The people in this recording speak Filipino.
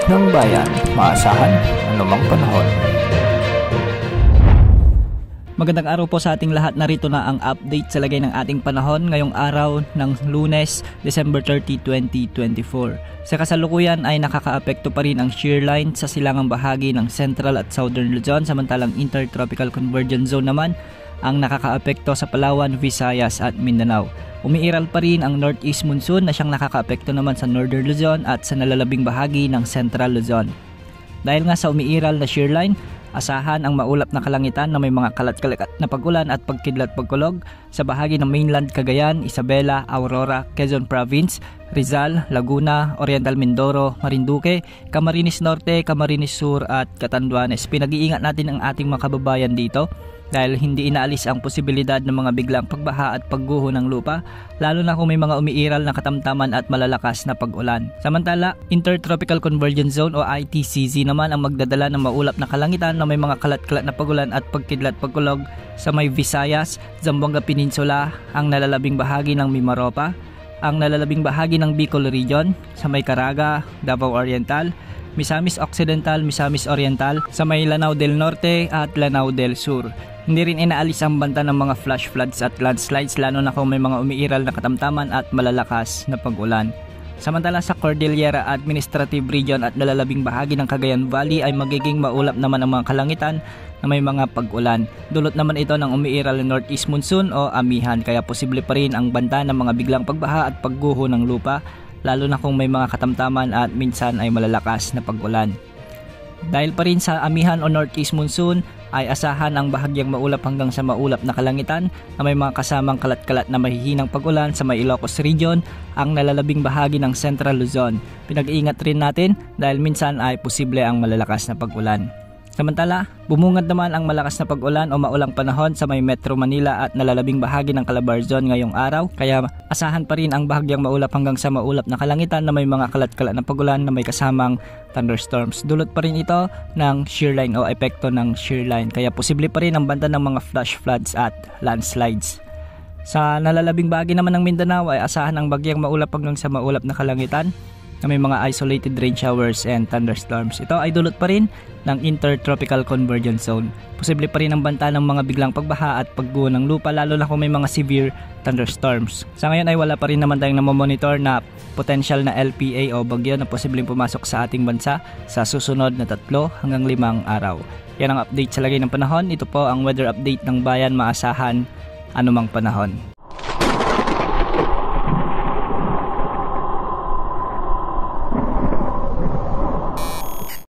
ng bayan, maasahan anumang panahon. Magandang araw po sa ating lahat. Narito na ang update sa lagay ng ating panahon ngayong araw ng Lunes, December 30, 2024. Sa kasalukuyan ay nakakaapekto pa rin ang shear line sa silangang bahagi ng Central at Southern Luzon, samantalang Intertropical Convergence Zone naman ang nakakaapekto sa Palawan, Visayas at Mindanao. Umiiral pa rin ang Northeast Monsoon na siyang nakakaapekto naman sa Northern Luzon at sa nalalabing bahagi ng Central Luzon. Dahil nga sa umiiral na shear line, asahan ang maulap na kalangitan na may mga kalat-kalat na pag-ulan at pagkidlat-pagkulog sa bahagi ng mainland Cagayan, Isabela, Aurora, Quezon Province, Rizal, Laguna, Oriental Mindoro, Marinduque, Camarines Norte, Camarines Sur at Catanduanes. Pinag-iingat natin ang ating mga kababayan dito dahil hindi inaalis ang posibilidad ng mga biglang pagbaha at pagguho ng lupa, lalo na kung may mga umiiral na katamtaman at malalakas na pag-ulan. Samantala, Intertropical Convergence Zone o ITCZ naman ang magdadala ng maulap na kalangitan na may mga kalat-kalat na pag-ulan at pagkidlat-pagkulog sa may Visayas, Zamboanga Peninsula, ang nalalabing bahagi ng Mimaropa, ang nalalabing bahagi ng Bicol Region, sa may Caraga, Davao Oriental, Misamis Occidental, Misamis Oriental, sa may Lanao del Norte at Lanao del Sur. Hindi rin inaalis ang banta ng mga flash floods at landslides, lalo na kung may mga umiiral na katamtaman at malalakas na pag-ulan. Samantala sa Cordillera Administrative Region at nalalabing bahagi ng Cagayan Valley ay magiging maulap naman ang mga kalangitan na may mga pag-ulan. Dulot naman ito ng umiiral na Northeast Monsoon o amihan, kaya posible pa rin ang banta ng mga biglang pagbaha at pagguho ng lupa, lalo na kung may mga katamtaman at minsan ay malalakas na pag-ulan. Dahil pa rin sa amihan o Northeast Monsoon ay asahan ang bahagyang maulap hanggang sa maulap na kalangitan na may mga kasamang kalat-kalat na mahihinang pag-ulan sa may Ilocos Region, ang nalalabing bahagi ng Central Luzon. Pinag-iingat rin natin dahil minsan ay posible ang malalakas na pag-ulan. Samantala, bumungad naman ang malakas na pag-ulan o maulang panahon sa may Metro Manila at nalalabing bahagi ng Calabarzon ngayong araw, kaya asahan pa rin ang bahagyang maulap hanggang sa maulap na kalangitan na may mga kalat-kalat na pag-ulan na may kasamang thunderstorms. Dulot pa rin ito ng shear line o epekto ng shear line, kaya posible pa rin ang banta ng mga flash floods at landslides. Sa nalalabing bahagi naman ng Mindanao ay asahan ang bahagyang maulap hanggang sa maulap na kalangitan na may mga isolated rain showers and thunderstorms. Ito ay dulot pa rin ng Intertropical Convergence Zone. Posible pa rin ang banta ng mga biglang pagbaha at pagguho ng lupa, lalo na kung may mga severe thunderstorms. Sa ngayon ay wala pa rin naman tayong namomonitor na potential na LPA o bagyo na posibleng pumasok sa ating bansa sa susunod na 3 hanggang 5 araw. Yan ang update sa lagay ng panahon. Ito po ang weather update ng bayan, maasahan anumang panahon.